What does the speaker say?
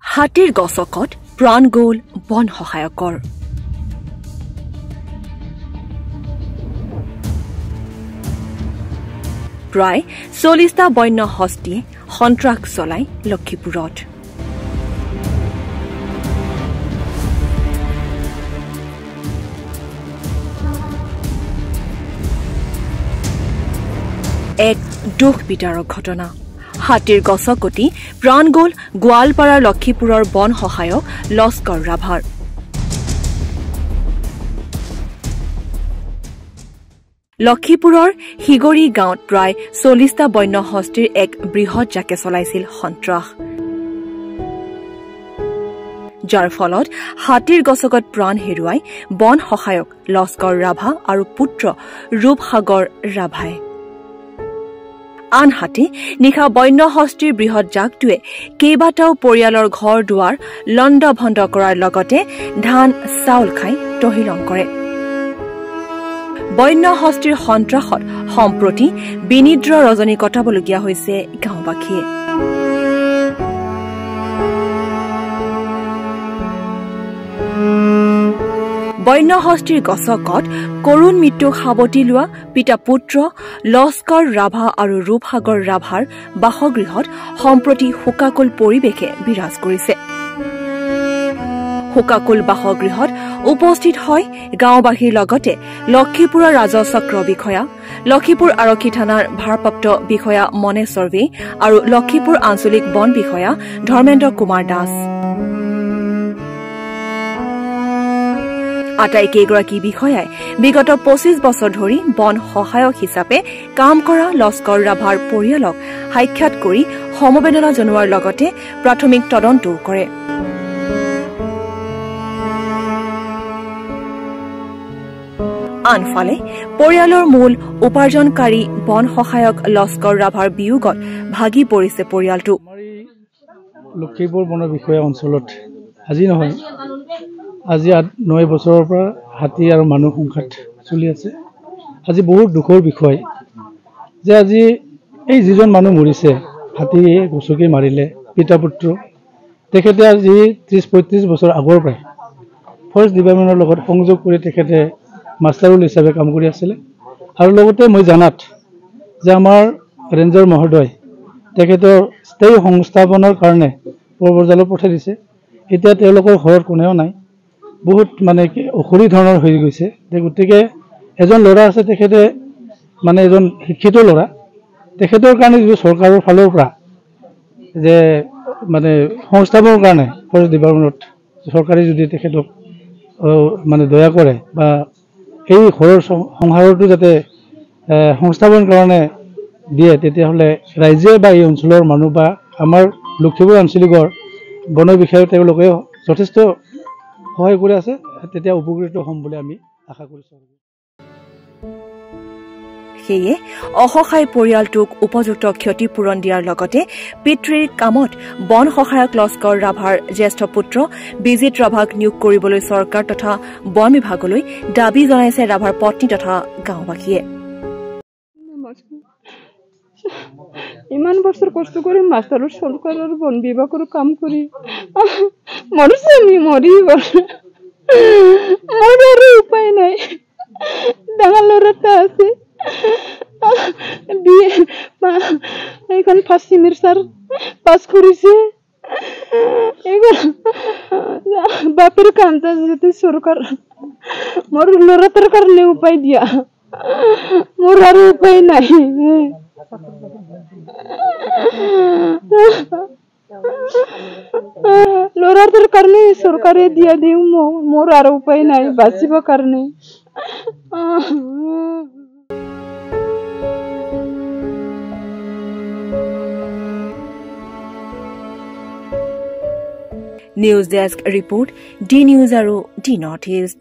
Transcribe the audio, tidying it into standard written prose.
হাতীৰ গছকত প্ৰাণ গ'ল বন সহায়কৰ। প্ৰায় 40টা বন্য হস্তীয়ে সন্ত্ৰাস চলাই লক্ষীপুৰত। এক দুখ বিদাৰক ঘটনা। হাতীৰ গছকতি প্ৰাণ গ'ল গোৱালপাৰাৰ লক্ষীপুৰৰ বন সহায়ক লস্কৰ ৰাভাৰ। লক্ষীপুৰৰ হিগৰি গাঁৱত প্ৰায় 40টা বন্য হস্তীৰ এক বৃহৎ জাকে চলাইছিল সন্ত্ৰাস, যাৰ ফলত হাতীৰ গছকত প্ৰাণ হেৰুৱাই বন সহায়ক লস্কৰ ৰাভা আৰু পুত্ৰ ৰূপসাগৰ ৰাভাই। আনহাতে নিশা বন্য হস্তীৰ বৃহৎ জাকটোৱে কেইবাটাও পৰিয়ালৰ ঘৰ দুৱাৰ লণ্ডভণ্ড কৰাৰ লগতে ধান চাউল খাই তহিলং কৰে। বন্য হস্তীৰ সন্ত্ৰাসত সম্প্ৰতি বিনিদ্ৰ ৰজনী কটাবলগীয়া হৈছে গাঁওবাসীয়ে। বন্য হস্তীৰ গছকত কৰুণ মৃত্যুক সাৱটি লোৱা পিতা পুত্ৰ লস্কৰ ৰাভা আৰু ৰূপসাগৰ ৰাভাৰ বাসগৃহত সম্প্ৰতি শোকাকুল পৰিৱেশে বিৰাজ কৰিছে। শোকাকুল বাসগৃহত উপস্থিত হয় গাঁওবাসীৰ লগতে লক্ষীপুৰৰ ৰাজচক্ৰ বিষয়া, লক্ষীপুৰ আৰক্ষী থানাৰ ভাৰপ্ৰাপ্ত বিষয়া মনেশ চৰ্বে আৰু লক্ষীপুৰ আঞ্চলিক বন বিষয়া ধৰ্মেন্দ্ৰ কুমাৰ দাস। আটাইকেইগৰাকী বিষয়াই বিগত 25 বছৰ ধৰি বন সহায়ক হিচাপে কাম কৰা লস্কৰ ৰাভাৰ পৰিয়ালক সাক্ষাৎ কৰি সমবেদনা জনোৱাৰ লগতে প্ৰাথমিক তদন্তও কৰে। আনফালে পৰিয়ালৰ মূল উপাৰ্জনকাৰী বন সহায়ক লস্কৰ ৰাভাৰ বিয়োগত ভাগি পৰিছে পৰিয়ালটো। লক্ষীপুৰ বন বিষয়া অঞ্চলত আজি নহয়, আজি 9 বছৰৰ পৰা হাতী আৰু মানুহ সংঘাত চলি আছে। আজি বহুত দুখৰ বিষয় যে আজি এই যিজন মানুহ মৰিছে, হাতীয়ে গছকি মাৰিলে পিতা পুত্ৰ, তেখেতে আজি 30-35 বছৰ আগৰ পৰাই ফৰেষ্ট ডিপাৰ্টমেণ্টৰ লগত সংযোগ কৰি তেখেতে মাষ্টাৰুল হিচাপে কাম কৰি আছিলে। আৰু লগতে মই জানাত যে আমাৰ ৰেঞ্জাৰ মহোদয় তেখেতৰ স্থায়ী সংস্থাপনৰ কাৰণে প্ৰবৰ্জালত পঠাই দিছে। এতিয়া তেওঁলোকৰ ঘৰত কোনেও নাই, বহুত মানে অসুৰি ধৰণৰ হৈ গৈছে। গতিকে এজন ল'ৰা আছে, তেখেতে মানে এজন শিক্ষিত ল'ৰা, তেখেতৰ কাৰণে যিটো চৰকাৰৰ ফালৰ পৰা যে মানে সংস্থাপনৰ কাৰণে ফৰেষ্ট ডিপাৰ্টমেণ্টত চৰকাৰে যদি তেখেতক মানে দয়া কৰে বা এই ঘৰৰ সংসাৰটো যাতে সংস্থাপন কাৰণে দিয়ে, তেতিয়াহ'লে ৰাইজে বা এই অঞ্চলৰ মানুহ বা আমাৰ লক্ষীপুৰ আঞ্চলিকৰ বন বিষয়ে তেওঁলোকে যথেষ্ট সহায় কৰি আছে, তেতিয়া উপকৃত হ'ম বুলি আমি আশা কৰিছোঁ। সেয়ে অসহায় পৰিয়ালটোক উপযুক্ত ক্ষতিপূৰণ দিয়াৰ লগতে পিতৃৰ কামত বন সহায়ক লস্কৰ ৰাভাৰ জ্যেষ্ঠ পুত্ৰ বিজিত ৰাভাক নিয়োগ কৰিবলৈ চৰকাৰ তথা বন বিভাগলৈ দাবী জনাইছে ৰাভাৰ পত্নী তথা গাঁওবাসীয়ে। ইমান বছৰ কষ্ট কৰি মাষ্টাৰৰ চৰকাৰৰ বন বিভাগৰ কাম কৰি মৰিছে, আমি মৰি গ'ল। মোৰ আৰু উপায় নাই। ডাঙৰ ল'ৰা এটা আছে, এইখন ফাৰ্ষ্ট ছেমিষ্টাৰ পাছ কৰিছে। বাপেৰ কামটা যদি চৰকাৰ মোৰ ল'ৰাটোৰ কাৰণে উপায় দিয়া, মোৰ আৰু উপায় নাই। ল'ৰাটোৰ কাৰণে চৰকাৰে দিয়া দিওঁ, মোৰ আৰু উপায় নাই বাচিবৰ কাৰণে। News desk report, D news আৰু ডি নৰ্থ ইষ্ট।